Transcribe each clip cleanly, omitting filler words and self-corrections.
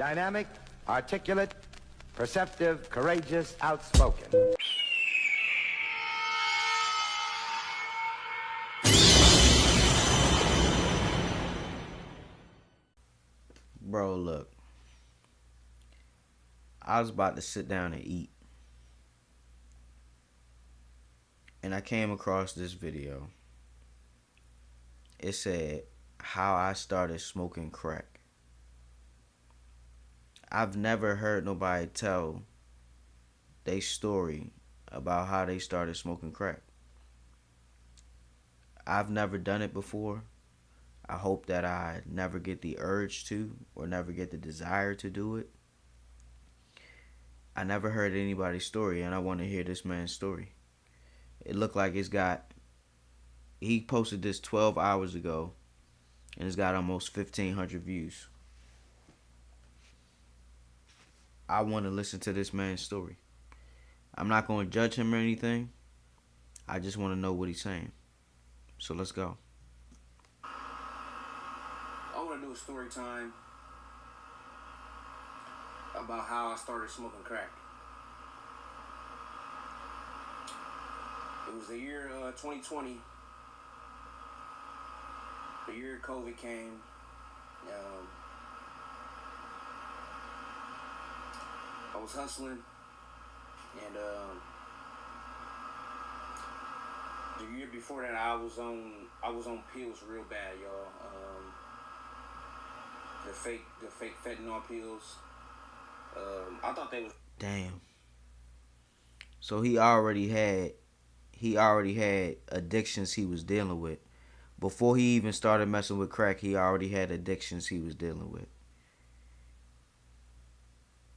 Dynamic, articulate, perceptive, courageous, outspoken. Bro, look. I was about to sit down and eat. And I came across this video. It said, how I started smoking crack. I've never heard nobody tell their story about how they started smoking crack. I've never done it before. I hope that I never get the urge to or never get the desire to do it. I never heard anybody's story, and I want to hear this man's story. It looked like he posted this 12 hours ago, and it's got almost 1,500 views. I want to listen to this man's story. I'm not going to judge him or anything. I just want to know what he's saying. So let's go. I want to do a story time about how I started smoking crack. It was the year 2020. The year COVID came. I was hustling, and the year before that, I was on pills real bad, y'all. The fake fentanyl pills. I thought they was. Damn. So he already had addictions he was dealing with. Before he even started messing with crack, he already had addictions he was dealing with.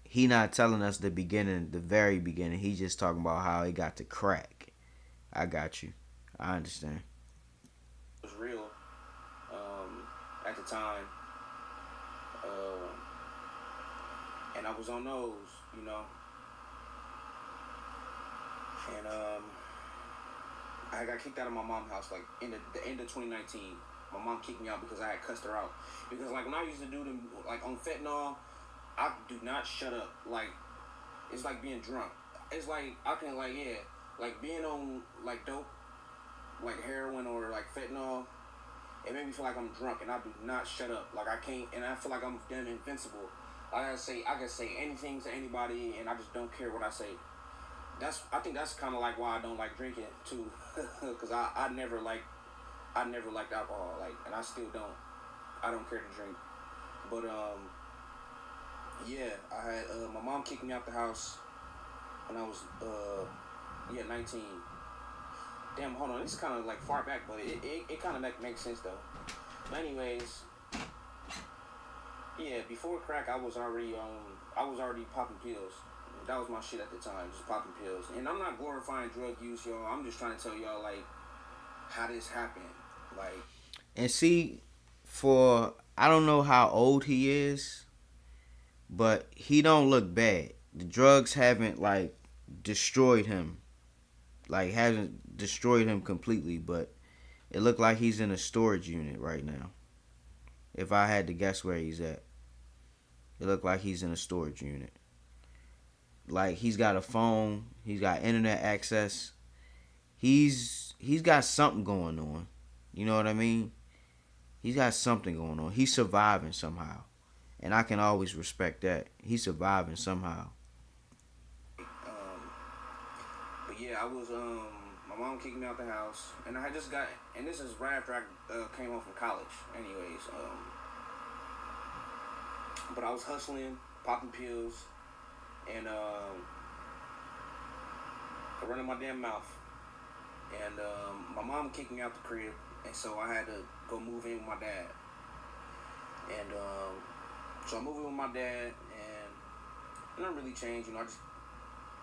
He not telling us the very beginning. He just talking about how he got to crack. I got you. I understand. It was real at the time. And I was on those, you know. And I got kicked out of my mom's house like in the end of 2019. My mom kicked me out because I had cussed her out. Because like when I used to do them like on fentanyl, I do not shut up. Like it's like being drunk. It's like I can like like being on like dope, like heroin or like fentanyl. It made me feel like I'm drunk and I do not shut up. Like I can't, and I feel like I'm damn invincible. I can say anything to anybody and I just don't care what I say. I think that's kind of like why I don't like drinking too, because I never liked alcohol, like, and I still don't. I don't care to drink, but yeah, I had my mom kicked me out the house when I was 19. Damn, hold on, this is kind of like far back, but it kind of makes sense though. But anyways, yeah, before crack, I was already popping pills. That was my shit at the time, just popping pills. And I'm not glorifying drug use, y'all. I'm just trying to tell y'all, like, how this happened. Like, and see, I don't know how old he is, but he don't look bad. The drugs haven't, like, destroyed him. Like, hasn't destroyed him completely, but it looked like he's in a storage unit right now. If I had to guess where he's at. It looked like he's in a storage unit. Like, he's got a phone. He's got internet access. He's got something going on. You know what I mean? He's got something going on. He's surviving somehow. And I can always respect that. He's surviving somehow. but yeah, I was, my mom kicked me out the house. And I just got, and this is right after I came home from college, anyways. But I was hustling, popping pills, and running my damn mouth. And my mom kicked me out the crib, and so I had to go move in with my dad. And so I moved in with my dad, and nothing really changed. You know, I just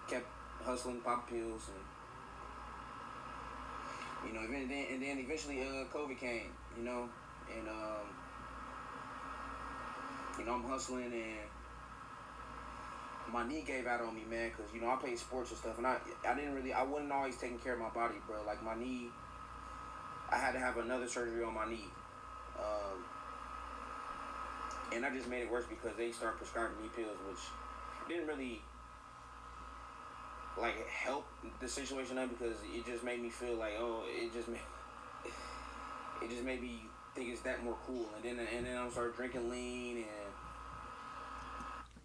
kept hustling, popping pills, and you know, and then eventually COVID came. You know, and you know, I'm hustling and my knee gave out on me, man, because, you know, I played sports and stuff, and I wasn't always taking care of my body, bro. Like, my knee, I had to have another surgery on my knee. and I just made it worse because they started prescribing me pills, which didn't really like help the situation up because it just made me feel like, oh, it just made me think it's that more cool, and then I started drinking lean and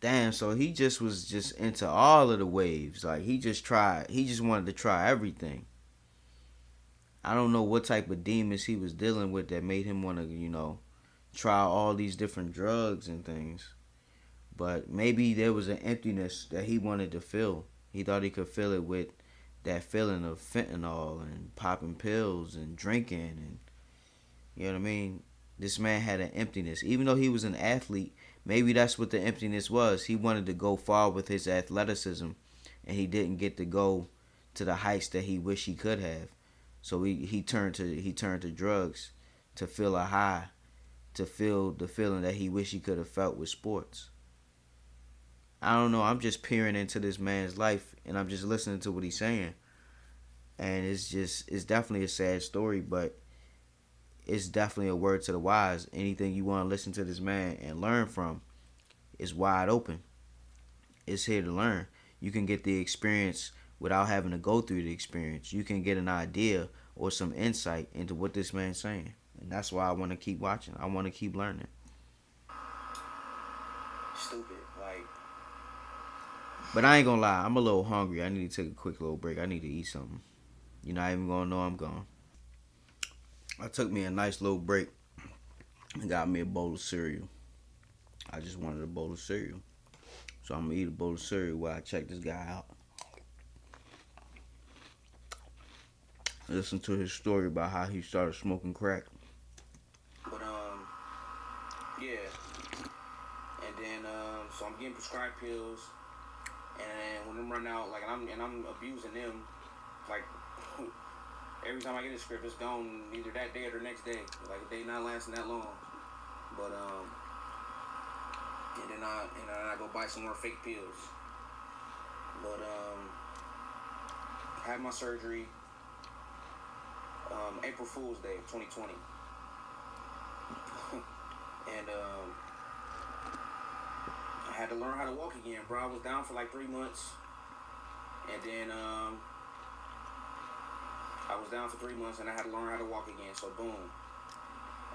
Damn, so he just was just into all of the waves. Like he just wanted to try everything. I don't know what type of demons he was dealing with that made him want to, try all these different drugs and things. But maybe there was an emptiness that he wanted to fill. He thought he could fill it with that feeling of fentanyl and popping pills and drinking and you know what I mean? This man had an emptiness. Even though he was an athlete, maybe that's what the emptiness was. He wanted to go far with his athleticism and he didn't get to go to the heights that he wished he could have. So he turned to drugs to feel a high, to feel the feeling that he wished he could have felt with sports. I don't know. I'm just peering into this man's life and I'm just listening to what he's saying. And it's definitely a sad story, but it's definitely a word to the wise. Anything you want to listen to this man and learn from is wide open. It's here to learn. You can get the experience without having to go through the experience. You can get an idea or some insight into what this man's saying. And that's why I want to keep watching. I want to keep learning. stupid. Like, But I ain't gonna lie, I'm a little hungry. I need to take a quick little break. I need to eat something. You're not even gonna know I'm gone. I took me a nice little break and got me a bowl of cereal. I just wanted a bowl of cereal. So I'm gonna eat a bowl of cereal while I check this guy out. Listen to his story about how he started smoking crack. but yeah. And then so I'm getting prescribed pills, and when them run out, like, and I'm abusing them, like. Every time I get a script, it's gone either that day or the next day. Like, they not lasting that long. But and then I go buy some more fake pills. But I had my surgery April Fool's Day of 2020, and I had to learn how to walk again, bro. I was down for like 3 months, and then I was down for 3 months and I had to learn how to walk again. So boom.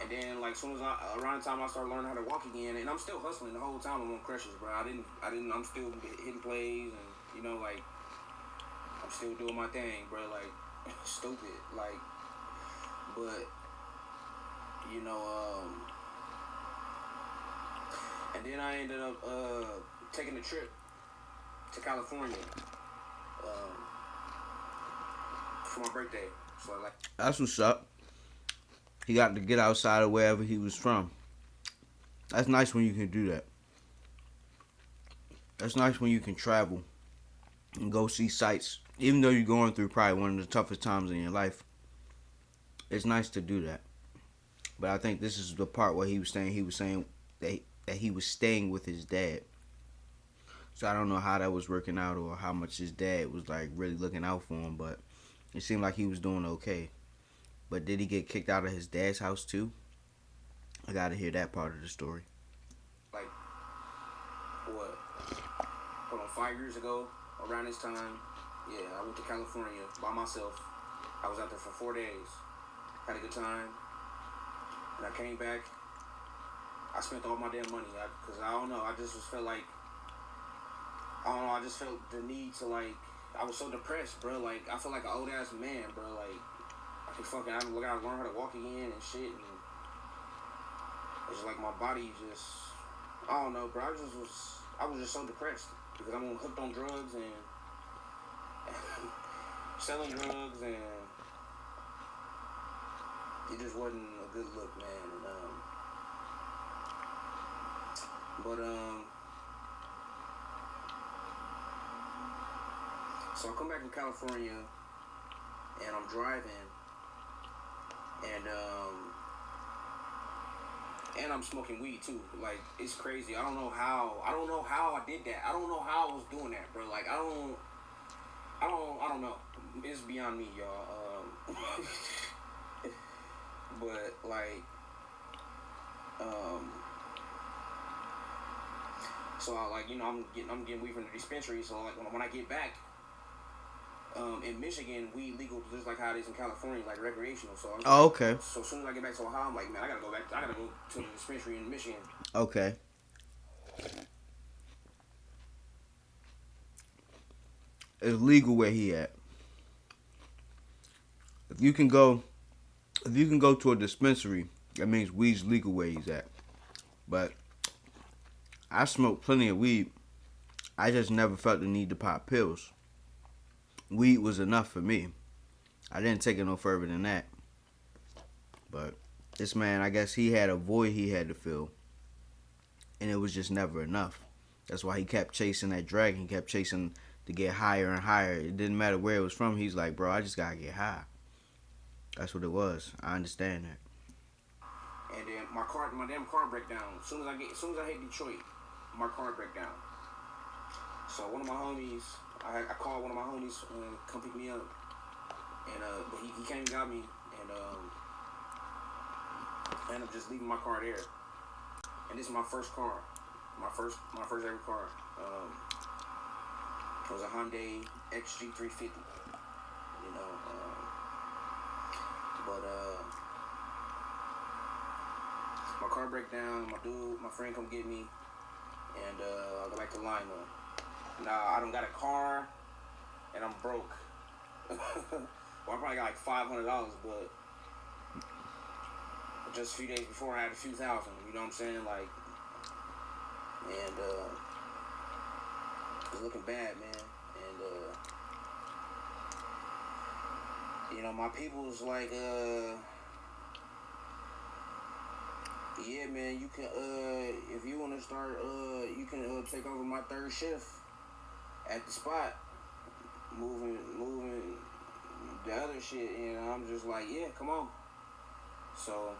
And then like soon as around the time I started learning how to walk again, and I'm still hustling the whole time I'm on crutches, bro. I'm still hitting plays and like I'm still doing my thing, bro. Like stupid, like, but and then I ended up taking a trip to California. For my birthday, so like That's what's up. He got to get outside of wherever he was from. That's nice when you can do that. That's nice when you can travel and go see sights. Even though you're going through probably one of the toughest times in your life, it's nice to do that. But I think this is the part where he was saying that he was staying with his dad. So I don't know how that was working out or how much his dad was like really looking out for him, but it seemed like he was doing okay. But did he get kicked out of his dad's house too? I gotta hear that part of the story. like what? Hold on, 5 years ago, around this time, yeah, I went to California by myself. I was out there for 4 days. Had a good time. And I came back. I spent all my damn money because I don't know. I just felt like I just felt the need to like. I was so depressed, bro. Like, I feel like an old ass man, bro. Like, I gotta learn how to walk again and shit. And it's just like my body just, I don't know, bro. I was just so depressed because I'm hooked on drugs and selling drugs, and it just wasn't a good look, man. And, so I come back from California, and I'm driving, and I'm smoking weed too. Like, it's crazy. I don't know how I did that. I don't know how I was doing that, bro. Like, I don't know. It's beyond me, y'all. But like, So I'm getting weed from the dispensary. So like when I get back, in Michigan, weed legal just like how it is in California, like recreational. So Oh, okay. so as soon as I get back to Ohio, I'm like, man, I gotta go back. I gotta go to the dispensary in Michigan. Okay. It's legal where he at. If you can go, if you can go to a dispensary, that means weed's legal where he's at. But I smoked plenty of weed. I just never felt the need to pop pills. Weed was enough for me. I didn't take it no further than that. But this man, I guess he had a void he had to fill. And it was just never enough. That's why he kept chasing that dragon. He kept chasing to get higher and higher. It didn't matter where it was from. He's like, bro, I just gotta get high. That's what it was. I understand that. And then my damn car break down. As soon as I hit Detroit, my car break down. So one of my homies, I called one of my homies come pick me up, and but he came and got me, and I ended up just leaving my car there. And this is my first car, my first ever car. It was a Hyundai XG350. You know, but my car break down. My friend come get me, and I go back to Lima. Now I don't got a car, and I'm broke. Well, I probably got like $500, but just a few days before I had a few thousand. You know what I'm saying? Like, and it's looking bad, man. And you know, my people's like, yeah, man, you can, if you want to start, you can take over my third shift at the spot, moving the other shit, and I'm just like, yeah, come on. So,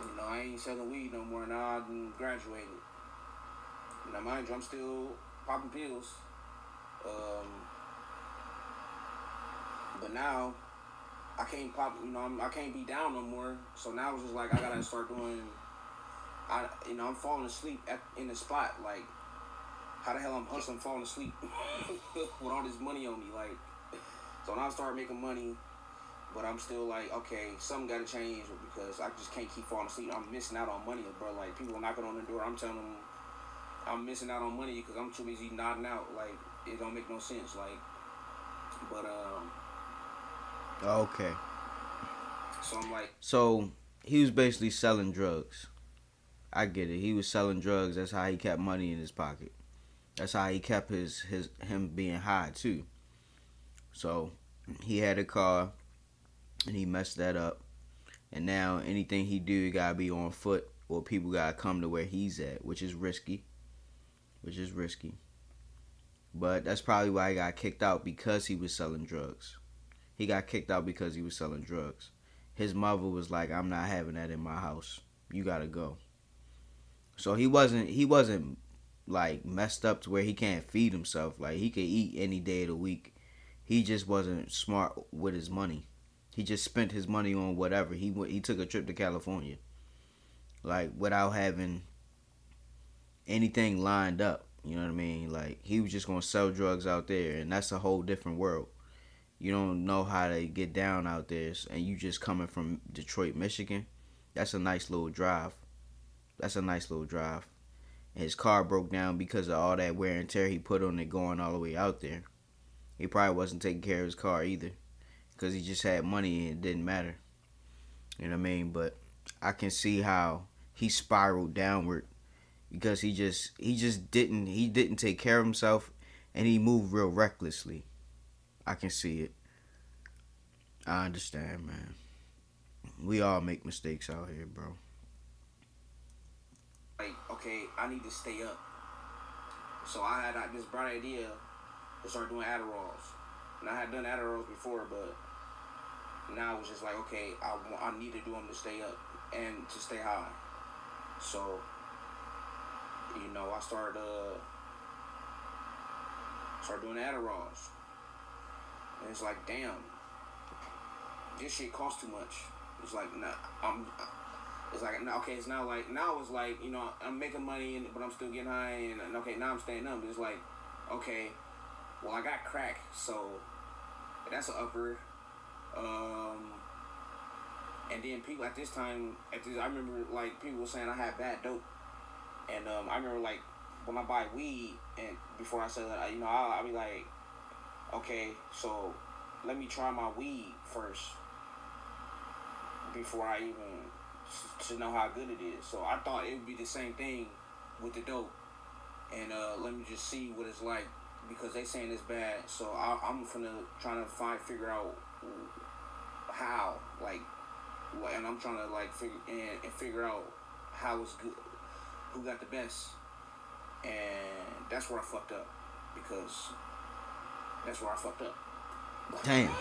you know, I ain't selling weed no more. Now I done graduated. Now, mind you, I'm still popping pills. But now I can't pop. You know, I can't be down no more. So now it's just like I gotta start doing. I'm falling asleep in the spot. Like, how the hell I'm hustling, falling asleep with all this money on me? Like, so now I start making money. But I'm still like, okay, something got to change because I just can't keep falling asleep. I'm missing out on money, bro. Like, people knocking on the door. I'm telling them I'm missing out on money because I'm too busy nodding out. Like, it don't make no sense. Like, but, Okay. so I'm like. So he was basically selling drugs. I get it. He was selling drugs. That's how he kept money in his pocket. That's how he kept him being high, too. So he had a car. And he messed that up. And now anything he do, he gotta be on foot, or people gotta come to where he's at, which is risky. But that's probably why he got kicked out, because he was selling drugs. He got kicked out because he was selling drugs. His mother was like, I'm not having that in my house. You gotta go. So he wasn't like messed up to where he can't feed himself. Like, he could eat any day of the week. He just wasn't smart with his money. He just spent his money on whatever. He took a trip to California, like, without having anything lined up. You know what I mean? Like, he was just gonna sell drugs out there, and that's a whole different world. You don't know how to get down out there, and you just coming from Detroit, Michigan. That's a nice little drive. And his car broke down because of all that wear and tear he put on it going all the way out there. He probably wasn't taking care of his car either, because he just had money and it didn't matter. You know what I mean? But I can see how he spiraled downward because he didn't take care of himself, and he moved real recklessly. I can see it. I understand, man. We all make mistakes out here, bro. Like, okay, I need to stay up. So I had this bright idea to start doing Adderalls. And I had done Adderalls before, but now it's just like, okay, I need to do them to stay up and to stay high. So, you know, I started doing Adderalls. And it's like, damn, this shit costs too much. It's like, nah, It's like okay, it's now like now it's like I'm making money but I'm still getting high and okay now I'm staying up. It's like okay, well I got crack, so that's an upper. And then people at this time, I remember like people were saying I had bad dope, and I remember like when I buy weed and before I said that, I'll be like, okay, so let me try my weed first before I even to know how good it is. So I thought it would be the same thing with the dope, and let me just see what it's like because they saying it's bad. So I'm trying to figure out how like. And I'm trying to like figure out how it's good, who got the best, and that's where I fucked up because that's where I fucked up. Damn.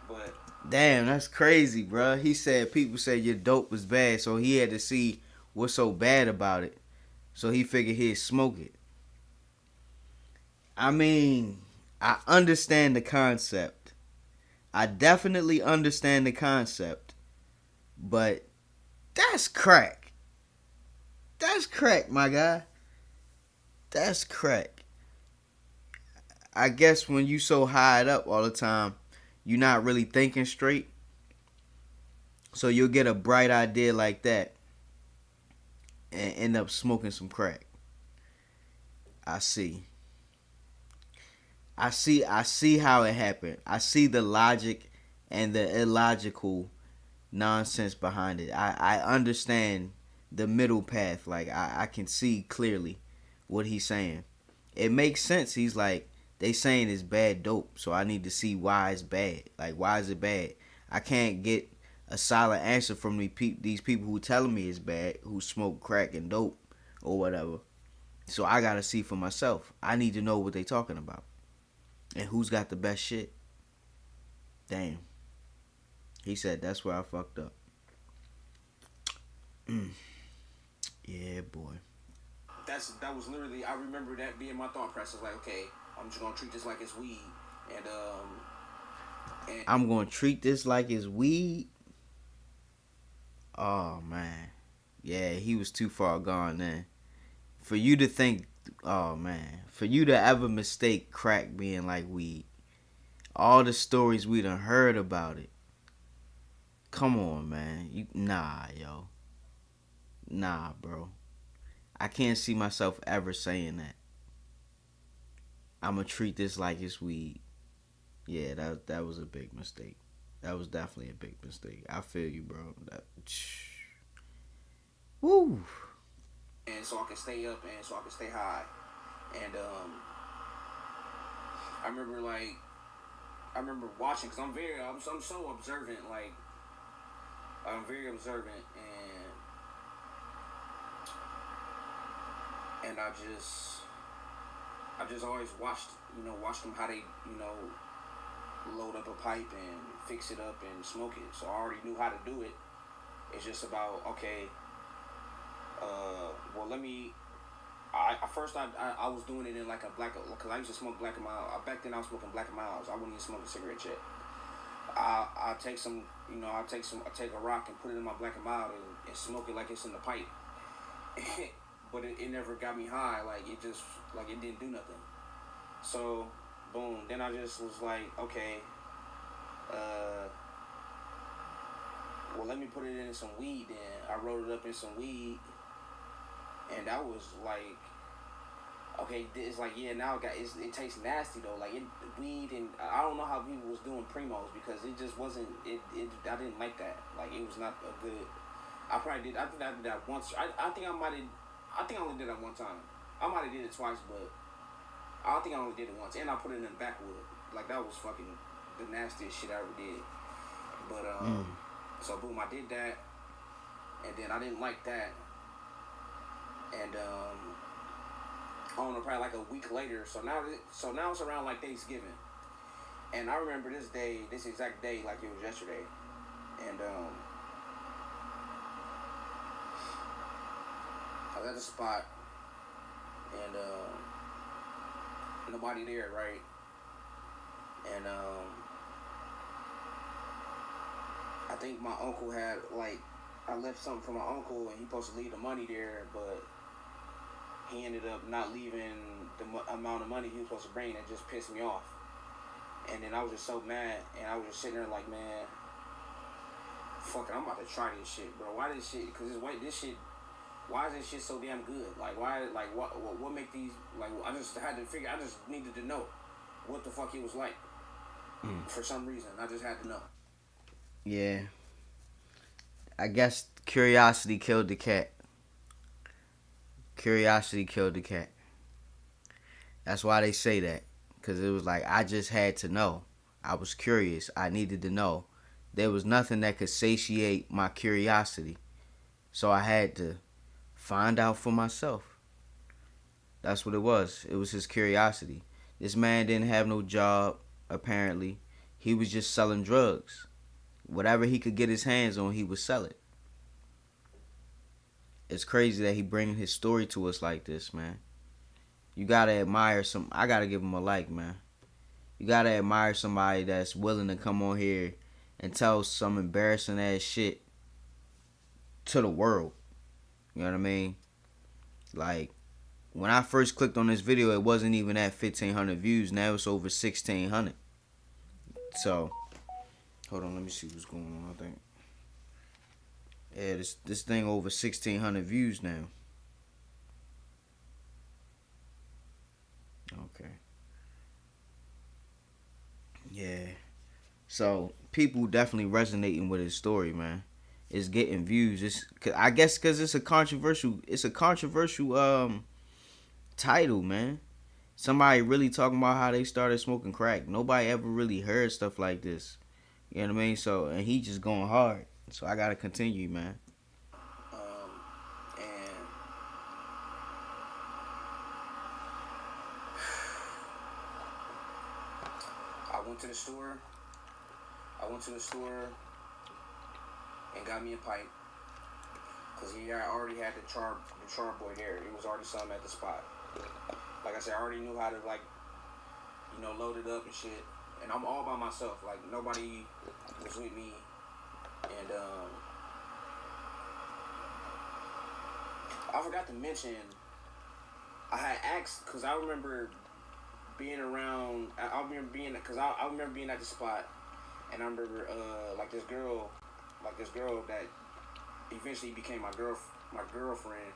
But Damn, that's crazy, bro. He said people said your dope was bad, so he had to see what's so bad about it. So he figured he'd smoke it. I mean, I understand the concept. I definitely understand the concept. But that's crack. That's crack, my guy. That's crack. I guess when you so high up all the time, you're not really thinking straight. So you'll get a bright idea like that and end up smoking some crack. I see how it happened. I see the logic and the illogical nonsense behind it. I understand the middle path. Like I can see clearly what he's saying. It makes sense. He's like, they saying it's bad dope, so I need to see why it's bad. Like, why is it bad? I can't get a solid answer from these people who telling me it's bad, who smoke crack and dope or whatever. So I gotta see for myself. I need to know what they talking about and who's got the best shit. Damn. He said that's where I fucked up. Yeah, boy. that was literally, I remember that being my thought process. Like, okay, I'm just gonna treat this like it's weed, and I'm gonna treat this like it's weed. Oh man, yeah, he was too far gone then. For you to think, oh man, for you to ever mistake crack being like weed. All the stories we done heard about it. Come on, man. Yo. Nah, bro. I can't see myself ever saying that. I'ma treat this like it's weed. Yeah, that was a big mistake. That was definitely a big mistake. I feel you, bro. Woo. and so I can stay up and so I can stay high, and I remember watching because I'm so observant. Like I'm very observant, and I just always watched them how they load up a pipe and fix it up and smoke it. So I already knew how to do it. It's just about okay. Well, let me. I was doing it in like a black because I used to smoke Black and Mild. Back then I was smoking Black and Milds. I wouldn't even smoke a cigarette yet. I take some, I take a rock and put it in my Black and Mild and smoke it like it's in the pipe. But it never got me high. Like it just it didn't do nothing. So boom. Then I just was like, okay. Well, let me put it in some weed. Then I rolled it up in some weed, and that was like, okay. It's like now it tastes nasty though. Like weed, and I don't know how people was doing primos because it just wasn't. I didn't like that. Like it was not a good. I probably did. I think I did that once. I think I might have. I think I only did that one time. I might have did it twice, but I think I only did it once, and I put it in the backwood. Like that was fucking the nastiest shit I ever did. But so boom, I did that, and then I didn't like that, and I don't know, probably like a week later. So now it's around like Thanksgiving, and I remember this exact day, like it was yesterday, and I was at the spot, and nobody there, right? And I think my uncle had like I left something for my uncle, and he supposed to leave the money there, but he ended up not leaving the amount of money he was supposed to bring. That just pissed me off. And then I was just so mad, and I was just sitting there like, man, fuck it, I'm about to try this shit, bro. Why this shit? Because this shit. Why is this shit so damn good? Like, why? Like, what make these? Like, I just had to figure. I just needed to know what the fuck it was like. For some reason, I just had to know. Yeah. I guess curiosity killed the cat. Curiosity killed the cat. That's why they say that. Because it was like, I just had to know. I was curious. I needed to know. There was nothing that could satiate my curiosity. So I had to find out for myself. That's what it was. It was his curiosity. This man didn't have no job, apparently. He was just selling drugs. Whatever he could get his hands on, he would sell it. It's crazy that he bringing his story to us like this, man. You gotta admire I gotta give him a like, man. You gotta admire somebody that's willing to come on here and tell some embarrassing ass shit to the world. You know what I mean? Like, when I first clicked on this video, it wasn't even at 1,500 views. Now it's over 1,600. So, hold on, let me see what's going on. I think, yeah, this thing over 1,600 views now. Okay. Yeah. So people definitely resonating with his story, man. It's getting views. I guess because it's a controversial title, man. Somebody really talking about how they started smoking crack. Nobody ever really heard stuff like this. You know what I mean? So, and he just going hard. So I gotta continue, man. And I went to the store. And got me a pipe. Cause he already had the char boy there. It was already some at the spot. Like I said, I already knew how to load it up and shit. And I'm all by myself. Like nobody was with me. And I forgot to mention, I had asked, cause I remember being around. I remember being at the spot, and I remember this girl that eventually became my girlfriend.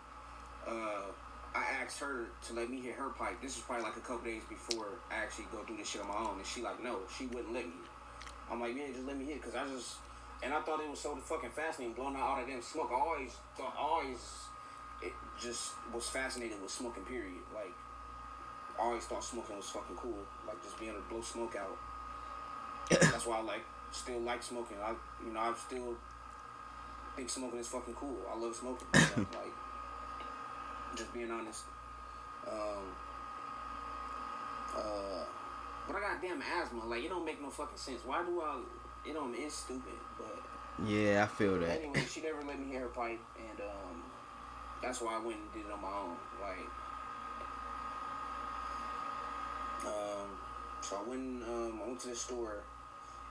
I asked her to let me hit her pipe. This was probably like a couple days before I actually go do this shit on my own, and she like, no, she wouldn't let me. I'm like, yeah, just let me hit, cause I thought it was so fucking fascinating blowing out all that damn smoke. I just was fascinated with smoking, period. Like, I always thought smoking was fucking cool, like just being able to blow smoke out. That's why I still like smoking. I still think smoking is fucking cool. I love smoking. Like, just being honest. But I got damn asthma. Like, it don't make no fucking sense. Why do I? It's stupid. But yeah, I feel that. anyway, she never let me hit her pipe, and that's why I went and did it on my own. Like, so I went to the store,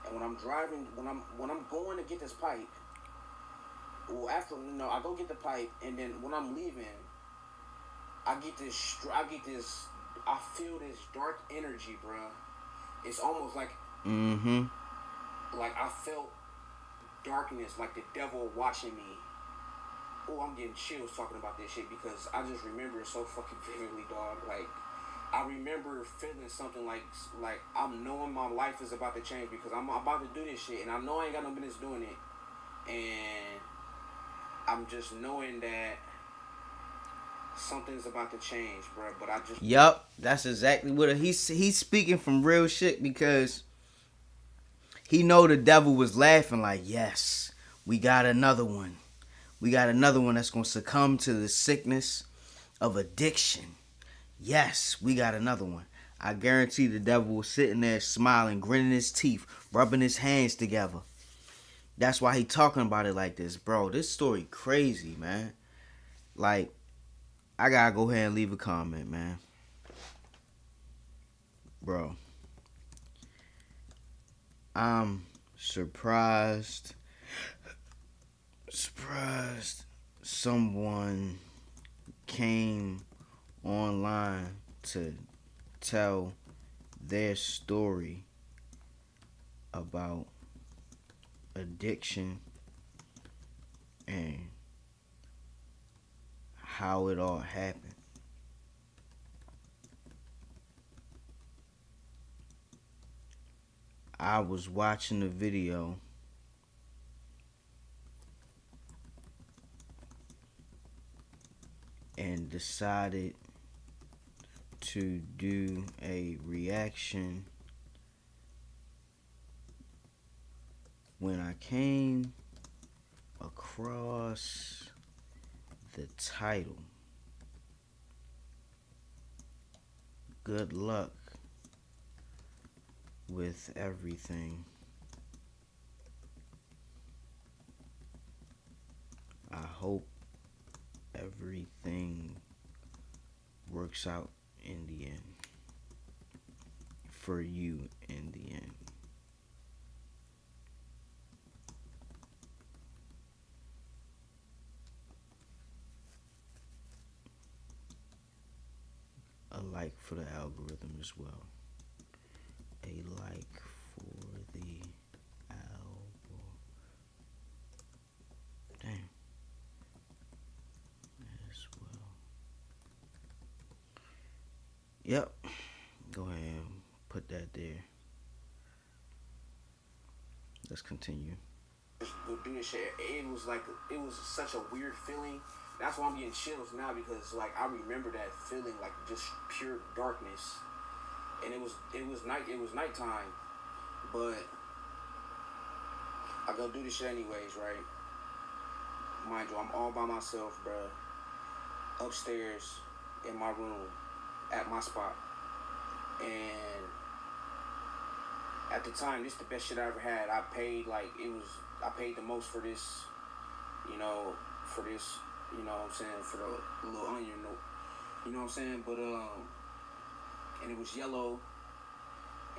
and when I'm driving, when I'm going to get this pipe, well, after I go get the pipe, and then when I'm leaving, I feel this dark energy, bruh. It's almost like, like I felt darkness, like the devil watching me. Oh, I'm getting chills talking about this shit because I just remember it so fucking vividly, dog. Like, I remember feeling something like I'm knowing my life is about to change because I'm about to do this shit, and I know I ain't got no business doing it, and I'm just knowing that something's about to change, bro. But I just that's exactly what he's speaking from real shit, because he know the devil was laughing like, yes, we got another one. We got another one that's gonna succumb to the sickness of addiction. Yes, we got another one. I guarantee the devil was sitting there smiling, grinning his teeth, rubbing his hands together. That's why he talking about it like this, bro. This story crazy, man. Like, I gotta go ahead and leave a comment, man. Bro, I'm surprised surprised someone came online to tell their story about addiction and how it all happened. I was watching the video and decided to do a reaction when I came across the title. Good luck with everything. I hope everything works out in the end. For you in the end. A like for the algorithm as well. A like for the algorithm. Damn. As well. Yep. Go ahead and put that there. Let's continue. Go do this shit. It was such a weird feeling. That's why I'm getting chills now, because like I remember that feeling, like just pure darkness. And it was nighttime, but I go do this shit anyways, right? Mind you, I'm all by myself, bruh. Upstairs in my room, at my spot. And at the time, this is the best shit I ever had. I paid the most for this, you know what I'm saying, for the little onion note. You know what I'm saying? But and it was yellow,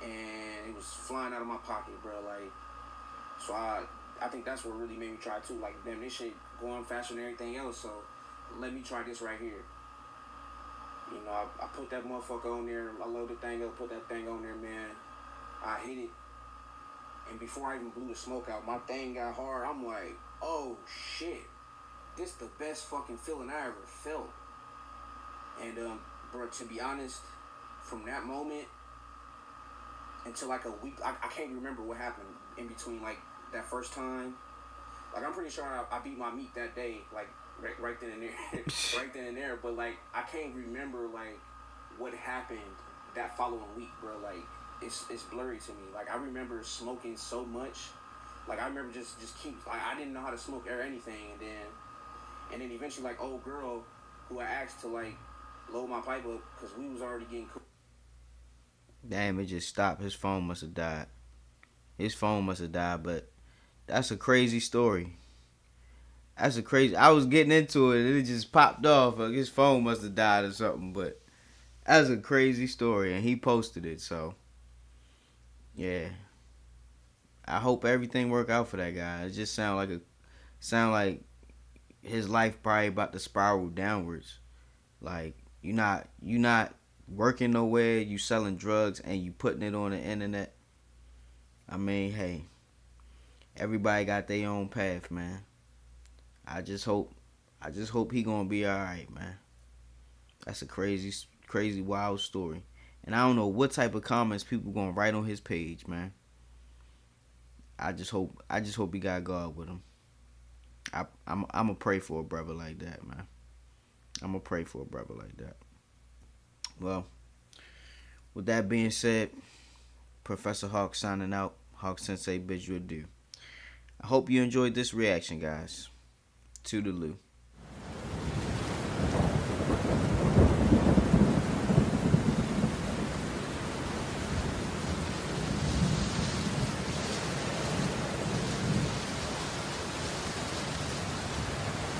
and it was flying out of my pocket, bro. Like, so I think that's what really made me try too. Like, damn, this shit going faster than everything else. So let me try this right here. You know, I put that motherfucker on there. I loaded the thing up, put that thing on there, man. I hit it, and before I even blew the smoke out, my thing got hard. I'm like, oh shit, this the best fucking feeling I ever felt. And bro, to be honest, from that moment until like a week, I can't remember what happened in between, like that first time. Like, I'm pretty sure I beat my meat that day, like right then and there, right then and there. But like, I can't remember like what happened that following week, bro. Like, it's blurry to me. Like, I remember smoking so much. Like, I remember just keep, like, I didn't know how to smoke or anything, and then eventually, like, old girl who I asked to like load my pipe up because we was already getting cool. Damn, it just stopped. His phone must have died. But that's a crazy story. I was getting into it and it just popped off. Like, his phone must have died or something. But that's a crazy story, and he posted it. So yeah, I hope everything work out for that guy. It just sound like his life probably about to spiral downwards. Like, you not working nowhere, you selling drugs, and you putting it on the internet. I mean, hey, everybody got their own path, man. I just hope he gonna be all right, man. That's a crazy, wild story, and I don't know what type of comments people gonna write on his page, man. I just hope he got God with him. I'm gonna pray for a brother like that, man. I'm gonna pray for a brother like that. Well, with that being said, Professor Hawk signing out. Hawk Sensei bids you adieu. I hope you enjoyed this reaction, guys. Toodaloo.